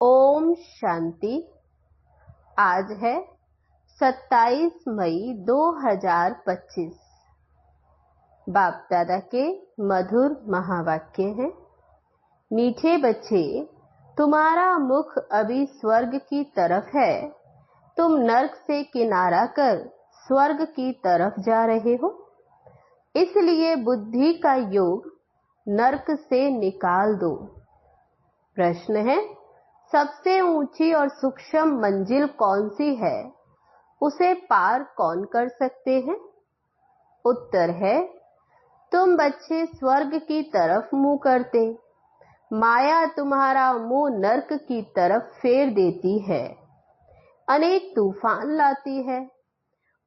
ओम शांति। आज है 27 मई 2025। बाप दादा के मधुर महावाक्य हैं। मीठे बच्चे, तुम्हारा मुख अभी स्वर्ग की तरफ है। तुम नर्क से किनारा कर स्वर्ग की तरफ जा रहे हो, इसलिए बुद्धि का योग नर्क से निकाल दो। प्रश्न है, सबसे ऊंची और सूक्ष्म मंजिल कौन सी है? उसे पार कौन कर सकते हैं? उत्तर है, तुम बच्चे स्वर्ग की तरफ मुंह करते, माया तुम्हारा मुंह नर्क की तरफ फेर देती है, अनेक तूफान लाती है।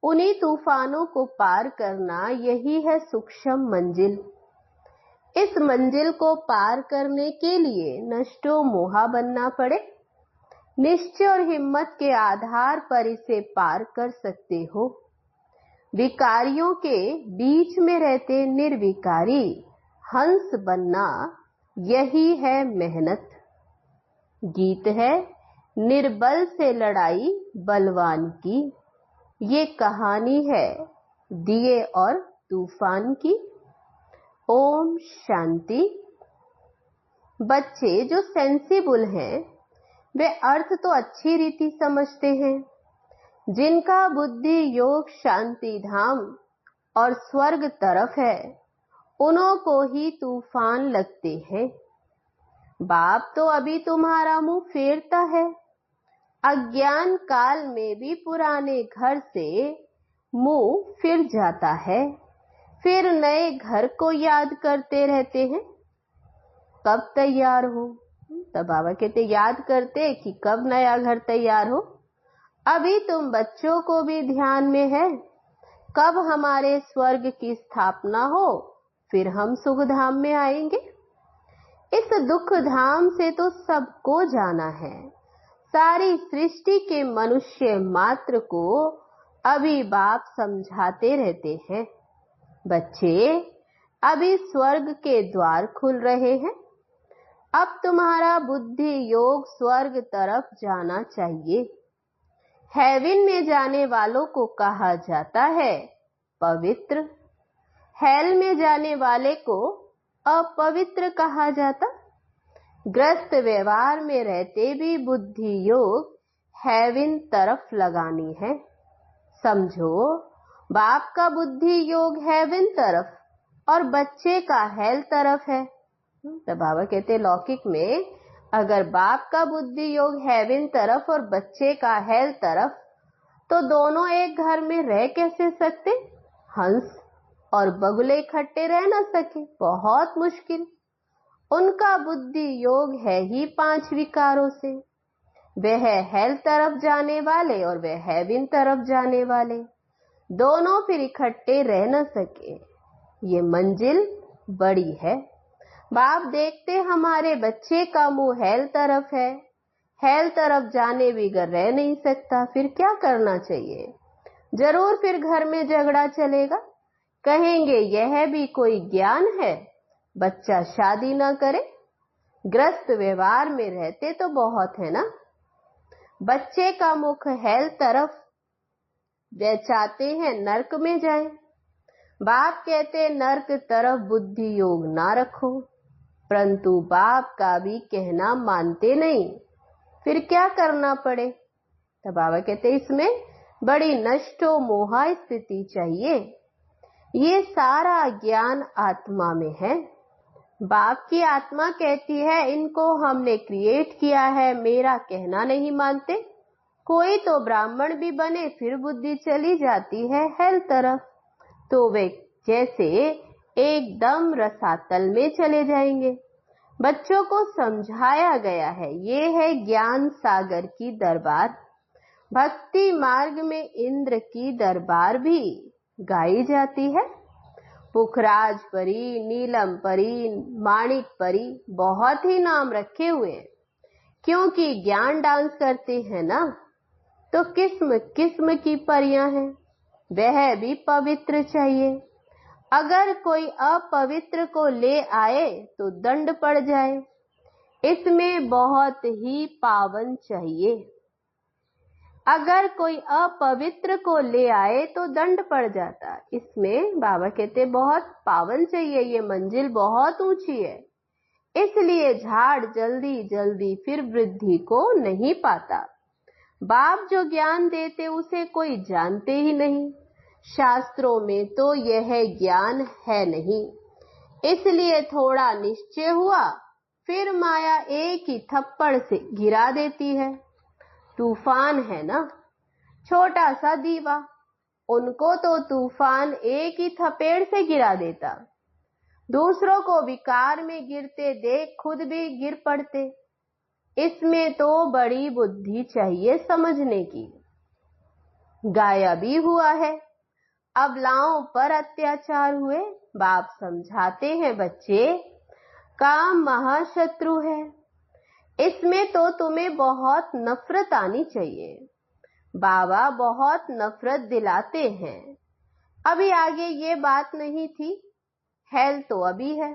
उन्हीं तूफानों को पार करना यही है सूक्ष्म मंजिल। इस मंजिल को पार करने के लिए नष्टो मोहा बनना पड़े। निश्चय और हिम्मत के आधार पर इसे पार कर सकते हो। विकारियों के बीच में रहते निर्विकारी हंस बनना यही है मेहनत। गीत है, निर्बल से लड़ाई बलवान की। ये कहानी है दिए और तूफान की। ओम शांति। बच्चे जो सेंसिबल हैं वे अर्थ तो अच्छी रीति समझते हैं। जिनका बुद्धि योग शांति धाम और स्वर्ग तरफ है, उन्हों को ही तूफान लगते हैं। बाप तो अभी तुम्हारा मुंह फेरता है। अज्ञान काल में भी पुराने घर से मुंह फिर जाता है, फिर नए घर को याद करते रहते हैं। कब तैयार हो? तब बाबा कहते याद करते कि कब नया घर तैयार हो। अभी तुम बच्चों को भी ध्यान में है, कब हमारे स्वर्ग की स्थापना हो, फिर हम सुख धाम में आएंगे। इस दुख धाम से तो सबको जाना है। सारी सृष्टि के मनुष्य मात्र को अभी बाप समझाते रहते हैं। बच्चे, अभी स्वर्ग के द्वार खुल रहे हैं। अब तुम्हारा बुद्धि योग स्वर्ग तरफ जाना चाहिए। हेवन में जाने वालों को कहा जाता है पवित्र। हेल में जाने वाले को अपवित्र कहा जाता। ग्रस्त व्यवहार में रहते भी बुद्धि योग हेवन तरफ लगानी है। समझो, बाप का बुद्धि योग हेवन तरफ और बच्चे का हेल तरफ है। तो बाबा कहते लौकिक में अगर बाप का बुद्धि योग हेवन तरफ और बच्चे का हेल तरफ, तो दोनों एक घर में रह कैसे सकते? हंस और बगुले इकट्ठे रह ना सके, बहुत मुश्किल। उनका बुद्धि योग है ही 5 विकारों से। वह है हेल तरफ जाने वाले और वह हेवन तरफ जाने वाले, दोनों फिर इकट्ठे रह न सके। ये मंजिल बड़ी है। बाप देखते हमारे बच्चे का मुंह हेल तरफ है, हेल तरफ जाने बिगर रह नहीं सकता, फिर क्या करना चाहिए? जरूर फिर घर में झगड़ा चलेगा। कहेंगे यह भी कोई ज्ञान है, बच्चा शादी ना करे। ग्रस्त व्यवहार में रहते तो बहुत है ना। बच्चे का मुख हेल तरफ, वे चाहते हैं नरक में जाए। बाप कहते नरक तरफ बुद्धि योग ना रखो, परंतु बाप का भी कहना मानते नहीं। फिर क्या करना पड़े? तो बाबा कहते इसमें बड़ी नष्टो मोहा स्थिति चाहिए। ये सारा ज्ञान आत्मा में है। बाप की आत्मा कहती है इनको हमने क्रिएट किया है, मेरा कहना नहीं मानते। कोई तो ब्राह्मण भी बने फिर बुद्धि चली जाती है हेल तरफ, तो वे जैसे एकदम रसातल में चले जाएंगे। बच्चों को समझाया गया है, ये है ज्ञान सागर की दरबार। भक्ति मार्ग में इंद्र की दरबार भी गाई जाती है। पुखराज परी, नीलम परी, माणिक परी, बहुत ही नाम रखे हुए हैं, क्योंकि ज्ञान डांस करते हैं ना। तो किस्म किस्म की परियां हैं, वह भी पवित्र चाहिए। अगर कोई अपवित्र को ले आए तो दंड पड़ जाए। इसमें बहुत ही पावन चाहिए। अगर कोई अपवित्र को ले आए तो दंड पड़ जाता। इसमें बाबा कहते बहुत पावन चाहिए, ये मंजिल बहुत ऊंची है, इसलिए झाड़ जल्दी जल्दी फिर वृद्धि को नहीं पाता। बाप जो ज्ञान देते उसे कोई जानते ही नहीं, शास्त्रों में तो यह ज्ञान है नहीं, इसलिए थोड़ा निश्चय हुआ फिर माया एक ही थप्पड़ से गिरा देती है। तूफान है ना, छोटा सा दीवा, उनको तो तूफान एक ही थपेड़ से गिरा देता। दूसरों को विकार में गिरते देख खुद भी गिर पड़ते। इसमें तो बड़ी बुद्धि चाहिए समझने की। गाया भी हुआ है, अबलाओं पर अत्याचार हुए, बाप समझाते हैं बच्चे काम महाशत्रु है, इसमें तो तुम्हें बहुत नफरत आनी चाहिए। बाबा बहुत नफरत दिलाते हैं। अभी आगे ये बात नहीं थी, हेल तो अभी है।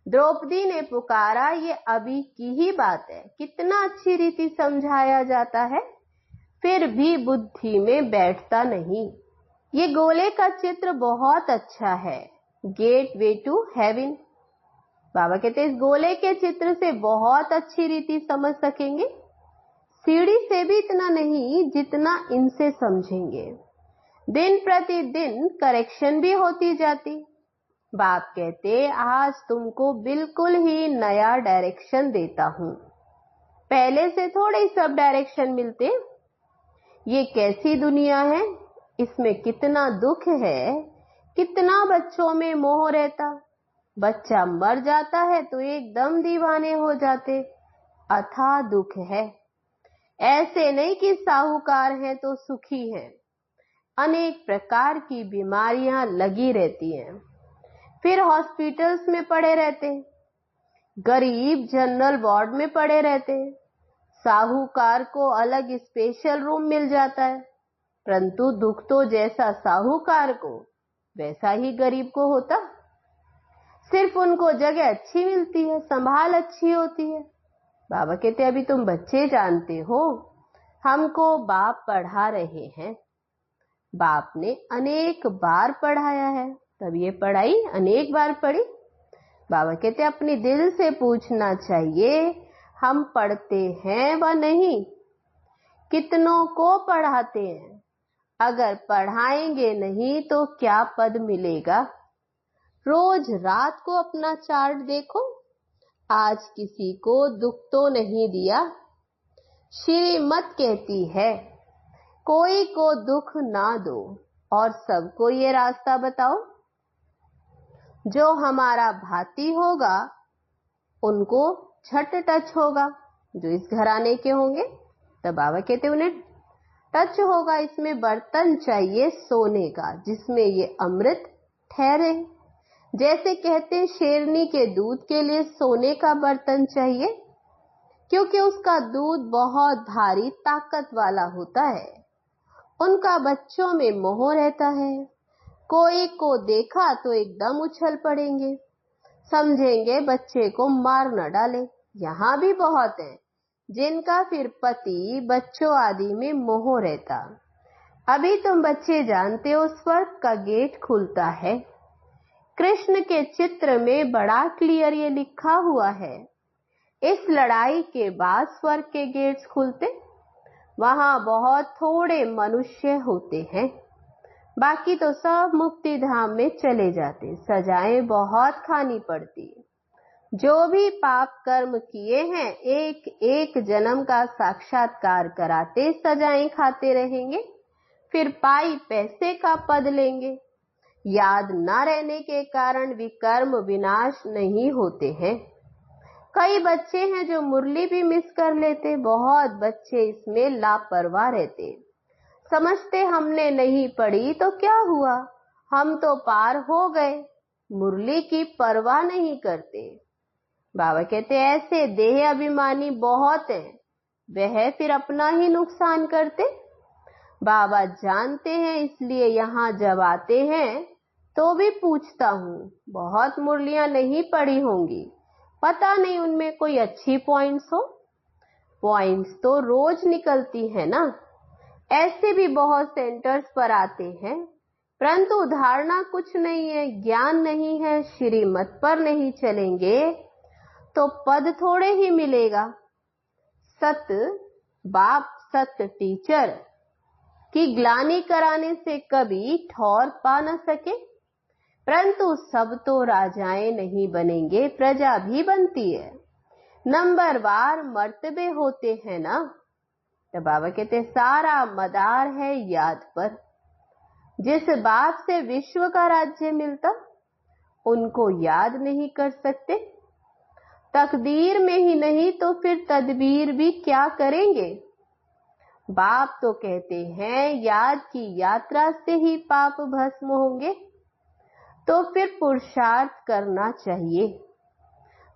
द्रौपदी ने पुकारा, ये अभी की ही बात है। कितना अच्छी रीति समझाया जाता है, फिर भी बुद्धि में बैठता नहीं। ये गोले का चित्र बहुत अच्छा है, गेट वे टू हेवन। बाबा कहते इस गोले के चित्र से बहुत अच्छी रीति समझ सकेंगे, सीढ़ी से भी इतना नहीं जितना इनसे समझेंगे। दिन प्रतिदिन करेक्शन भी होती जाती। बाप कहते आज तुमको बिल्कुल ही नया डायरेक्शन देता हूं, पहले से थोड़े सब डायरेक्शन मिलते। ये कैसी दुनिया है, इसमें कितना दुख है, कितना बच्चों में मोह रहता। बच्चा मर जाता है तो एकदम दीवाने हो जाते, अथाह दुख है। ऐसे नहीं कि साहूकार हैं तो सुखी हैं, अनेक प्रकार की बीमारियां लगी रहती हैं, फिर हॉस्पिटल्स में पड़े रहते, गरीब जनरल वार्ड में पड़े रहते। साहूकार को अलग स्पेशल रूम मिल जाता है, परंतु दुख तो जैसा साहूकार को वैसा ही गरीब को होता। सिर्फ उनको जगह अच्छी मिलती है, संभाल अच्छी होती है। बाबा कहते अभी तुम बच्चे जानते हो, हमको बाप पढ़ा रहे हैं। बाप ने अनेक बार पढ़ाया है, तब ये पढ़ाई अनेक बार पढ़ी। बाबा कहते अपने दिल से पूछना चाहिए हम पढ़ते हैं व नहीं, कितनों को पढ़ाते हैं। अगर पढ़ाएंगे नहीं तो क्या पद मिलेगा। रोज रात को अपना चार्ट देखो, आज किसी को दुख तो नहीं दिया। श्रीमत कहती है कोई को दुख ना दो और सबको ये रास्ता बताओ। जो हमारा भाती होगा उनको झट टच होगा, जो इस घराने के होंगे तब बाबा कहते उन्हें टच होगा। इसमें बर्तन चाहिए सोने का जिसमें ये अमृत ठहरे। जैसे कहते हैं शेरनी के दूध के लिए सोने का बर्तन चाहिए, क्योंकि उसका दूध बहुत भारी ताकत वाला होता है। उनका बच्चों में मोह रहता है, कोई को देखा तो एकदम उछल पड़ेंगे, समझेंगे बच्चे को मार न डाले। यहाँ भी बहुत है जिनका फिर पति बच्चों आदि में मोह रहता। अभी तुम बच्चे जानते हो स्वर्ग का गेट खुलता है। कृष्ण के चित्र में बड़ा क्लियर ये लिखा हुआ है, इस लड़ाई के बाद स्वर्ग के गेट्स खुलते। वहां बहुत थोड़े मनुष्य होते हैं, बाकी तो सब मुक्ति धाम में चले जाते। सजाएं बहुत खानी पड़ती। जो भी पाप कर्म किए हैं एक एक जन्म का साक्षात्कार कराते सजाएं खाते रहेंगे, फिर पाई पैसे का पद लेंगे। याद न रहने के कारण विकर्म विनाश नहीं होते हैं। कई बच्चे हैं जो मुरली भी मिस कर लेते। बहुत बच्चे इसमें लापरवाह रहते, समझते हमने नहीं पढ़ी तो क्या हुआ, हम तो पार हो गए, मुरली की परवाह नहीं करते। बाबा कहते ऐसे देह अभिमानी बहुत हैं, वह फिर अपना ही नुकसान करते। बाबा जानते हैं, इसलिए यहाँ जब आते हैं तो भी पूछता हूँ, बहुत मुरलियां नहीं पढ़ी होंगी, पता नहीं उनमें कोई अच्छी पॉइंट्स हो। पॉइंट्स तो रोज निकलती है ना। ऐसे भी बहुत सेंटर्स पर आते हैं, परंतु धारणा कुछ नहीं है, ज्ञान नहीं है, श्रीमत पर नहीं चलेंगे तो पद थोड़े ही मिलेगा। सत बाप सत टीचर की ग्लानि कराने से कभी ठौर पा न सके, परंतु सब तो राजाएं नहीं बनेंगे, प्रजा भी बनती है। नंबरवार मर्तबे होते हैं ना। तो बाबा कहते सारा मदार है याद पर। जिस बाप से विश्व का राज्य मिलता उनको याद नहीं कर सकते। तकदीर में ही नहीं तो फिर तदबीर भी क्या करेंगे। बाप तो कहते हैं याद की यात्रा से ही पाप भस्म होंगे, तो फिर पुरुषार्थ करना चाहिए।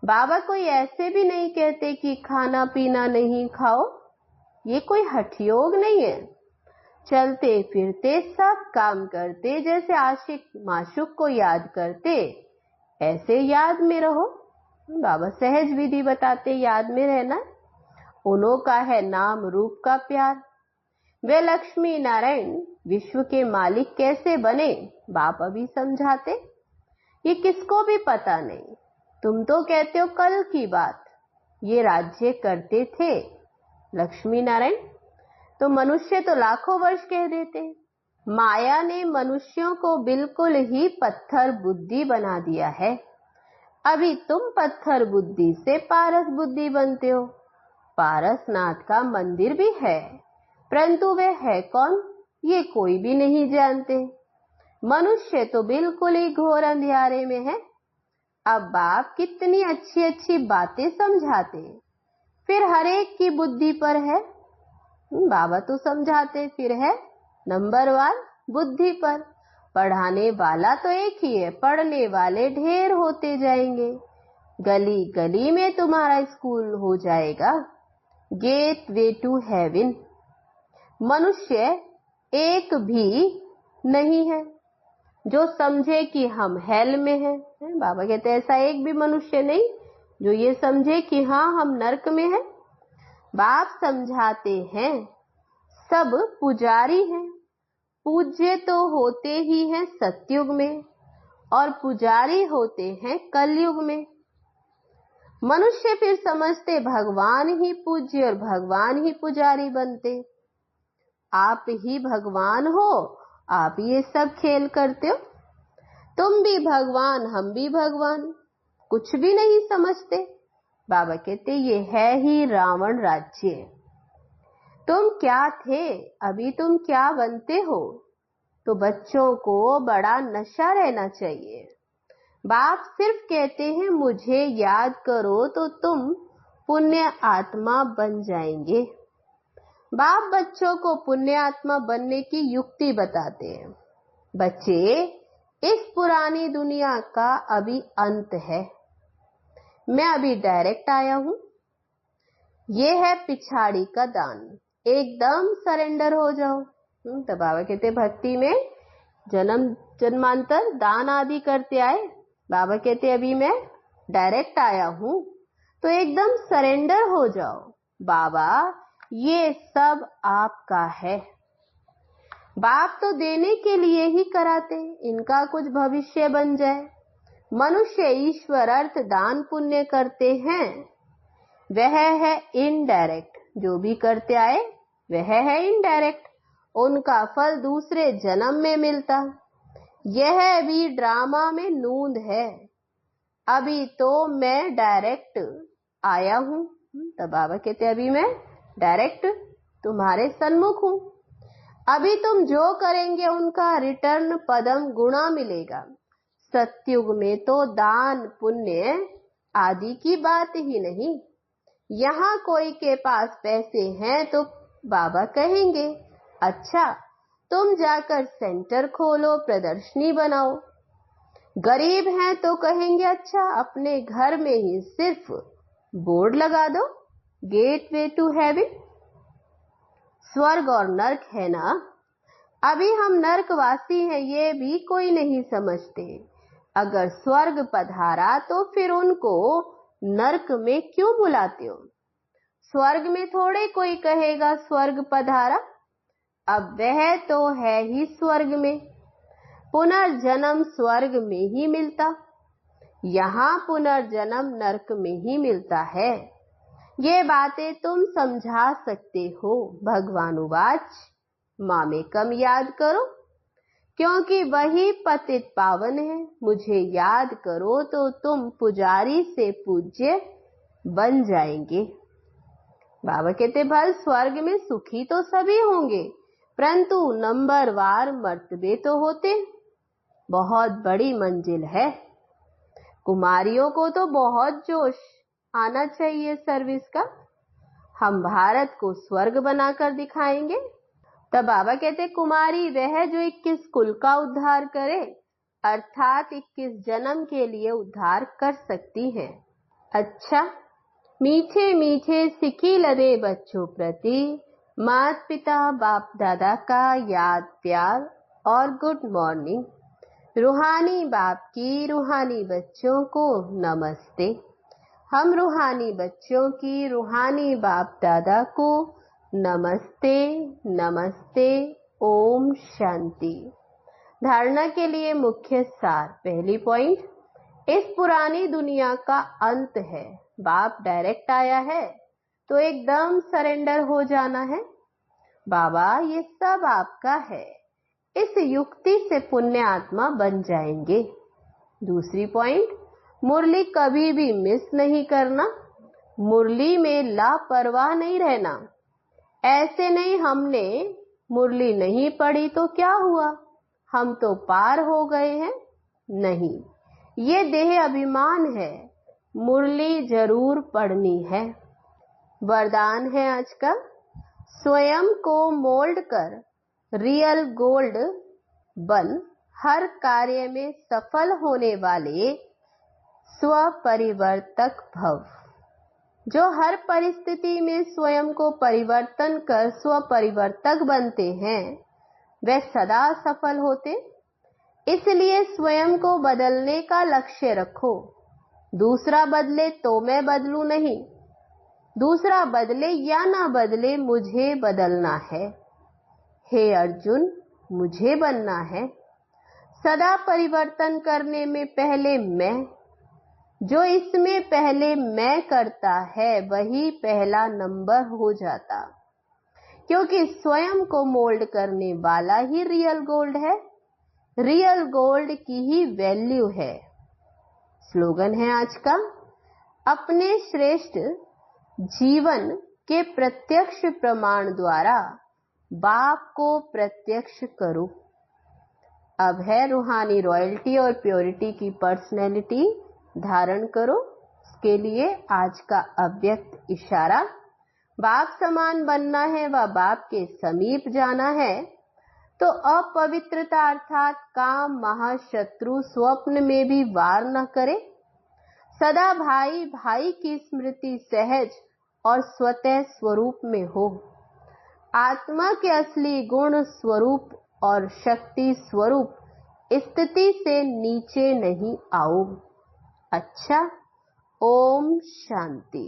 बाबा कोई ऐसे भी नहीं कहते कि खाना पीना नहीं खाओ, ये कोई हठयोग नहीं है। चलते फिरते सब काम करते, जैसे आशिक माशूक को याद करते ऐसे याद में रहो। बाबा सहज विधि बताते याद में रहना। उन्हों का है नाम रूप का प्यार। वे लक्ष्मी नारायण विश्व के मालिक कैसे बने बाप अभी समझाते। ये किसको भी पता नहीं। तुम तो कहते हो कल की बात, ये राज्य करते थे लक्ष्मी नारायण, तो मनुष्य तो लाखों वर्ष कह देते। माया ने मनुष्यों को बिल्कुल ही पत्थर बुद्धि बना दिया है। अभी तुम पत्थर बुद्धि से पारस बुद्धि बनते हो। पारसनाथ का मंदिर भी है, परंतु वे है कौन ये कोई भी नहीं जानते। मनुष्य तो बिल्कुल ही घोर अंधियारे में है। अब बाप कितनी अच्छी अच्छी बातें समझाते, फिर हर एक की बुद्धि पर है। बाबा तो समझाते फिर है नंबरवार बुद्धि पर। पढ़ाने वाला तो एक ही है, पढ़ने वाले ढेर होते जाएंगे। गली गली में तुम्हारा स्कूल हो जाएगा, गेट वे टू हेवन। मनुष्य एक भी नहीं है जो समझे कि हम हेल में हैं। बाबा कहते ऐसा एक भी मनुष्य नहीं जो ये समझे कि हाँ हम नरक में हैं। बाप समझाते हैं सब पुजारी हैं। पूज्य तो होते ही हैं सतयुग में और पुजारी होते हैं कलयुग में। मनुष्य फिर समझते भगवान ही पूज्य और भगवान ही पुजारी बनते। आप ही भगवान हो, आप ये सब खेल करते हो। तुम भी भगवान हम भी भगवान, कुछ भी नहीं समझते। बाबा कहते ये है ही रावण राज्य। तुम क्या थे अभी तुम क्या बनते हो। तो बच्चों को बड़ा नशा रहना चाहिए। बाप सिर्फ कहते हैं मुझे याद करो तो तुम पुण्य आत्मा बन जाएंगे। बाप बच्चों को पुण्य आत्मा बनने की युक्ति बताते हैं। बच्चे इस पुरानी दुनिया का अभी अंत है। मैं अभी डायरेक्ट आया हूं। ये है पिछाड़ी का दान, एकदम सरेंडर हो जाओ। तो बाबा कहते भक्ति में जन्म जन्मांतर दान आदि करते आए। बाबा कहते अभी मैं डायरेक्ट आया हूं तो एकदम सरेंडर हो जाओ। बाबा ये सब आपका है। बाप तो देने के लिए ही कराते, इनका कुछ भविष्य बन जाए। मनुष्य ईश्वर अर्थ दान पुण्य करते हैं, वह है इनडायरेक्ट। जो भी करते आए वह है इनडायरेक्ट, उनका फल दूसरे जन्म में मिलता। यह भी ड्रामा में नूंद है। अभी तो मैं डायरेक्ट आया हूं। तब बाबा कहते अभी मैं डायरेक्ट तुम्हारे सन्मुख हूं। अभी तुम जो करेंगे उनका रिटर्न पदम गुणा मिलेगा। सत्युग में तो दान पुण्य आदि की बात ही नहीं। यहाँ कोई के पास पैसे हैं तो बाबा कहेंगे अच्छा तुम जाकर सेंटर खोलो, प्रदर्शनी बनाओ। गरीब हैं तो कहेंगे अच्छा अपने घर में ही सिर्फ बोर्ड लगा दो, गेट वे टू हेवन। स्वर्ग और नरक है ना। अभी हम नरकवासी हैं ये भी कोई नहीं समझते। अगर स्वर्ग पधारा तो फिर उनको नरक में क्यों बुलाते हो? स्वर्ग में थोड़े कोई कहेगा स्वर्ग पधारा, अब वह तो है ही स्वर्ग में। पुनर्जन्म स्वर्ग में ही मिलता, यहाँ पुनर्जन्म नरक में ही मिलता है। ये बातें तुम समझा सकते हो। भगवान उवाच मामेकम याद करो, क्योंकि वही पतित पावन है। मुझे याद करो तो तुम पुजारी से पूज्य बन जाएंगे। बाबा कहते भल स्वर्ग में सुखी तो सभी होंगे, परंतु नंबरवार मर्तबे तो होते। बहुत बड़ी मंजिल है। कुमारियों को तो बहुत जोश आना चाहिए सर्विस का। हम भारत को स्वर्ग बनाकर दिखाएंगे। तब बाबा कहते कुमारी वह जो 21 कुल का उद्धार करे, अर्थात 21 जन्म के लिए उद्धार कर सकती है। अच्छा, मीठे मीठे सिखी लदे बच्चों प्रति माता पिता बाप दादा का याद प्यार और गुड मॉर्निंग। रूहानी बाप की रूहानी बच्चों को नमस्ते। हम रूहानी बच्चों की रूहानी बाप दादा को नमस्ते नमस्ते। ओम शांति। धारणा के लिए मुख्य सार। पहली पॉइंट, इस पुरानी दुनिया का अंत है। बाप डायरेक्ट आया है तो एकदम सरेंडर हो जाना है। बाबा ये सब आपका है, इस युक्ति से पुण्य आत्मा बन जाएंगे। दूसरी पॉइंट, मुरली कभी भी मिस नहीं करना, मुरली में लापरवाह नहीं रहना। ऐसे नहीं हमने मुरली नहीं पढ़ी तो क्या हुआ, हम तो पार हो गए हैं। नहीं, ये देह अभिमान है, मुरली जरूर पढ़नी है। वरदान है आज का, स्वयं को मोल्ड कर रियल गोल्ड बन, हर कार्य में सफल होने वाले स्वपरिवर्तक भव। जो हर परिस्थिति में स्वयं को परिवर्तन कर स्वपरिवर्तक बनते हैं वे सदा सफल होते। इसलिए स्वयं को बदलने का लक्ष्य रखो। दूसरा बदले तो मैं बदलूं नहीं, दूसरा बदले या ना बदले मुझे बदलना है। हे अर्जुन, मुझे बनना है। सदा परिवर्तन करने में पहले मैं, जो इसमें पहले मैं करता है वही पहला नंबर हो जाता, क्योंकि स्वयं को मोल्ड करने वाला ही रियल गोल्ड है। रियल गोल्ड की ही वैल्यू है। स्लोगन है आज का, अपने श्रेष्ठ जीवन के प्रत्यक्ष प्रमाण द्वारा बाप को प्रत्यक्ष करो। अब है रूहानी रॉयल्टी और प्योरिटी की पर्सनैलिटी धारण करो। इसके लिए आज का अव्यक्त इशारा, बाप समान बनना है व बाप के समीप जाना है तो अपवित्रता अर्थात काम महाशत्रु स्वप्न में भी वार न करे। सदा भाई भाई की स्मृति सहज और स्वतः स्वरूप में हो। आत्मा के असली गुण स्वरूप और शक्ति स्वरूप स्थिति से नीचे नहीं आओ। अच्छा, ओम शांति।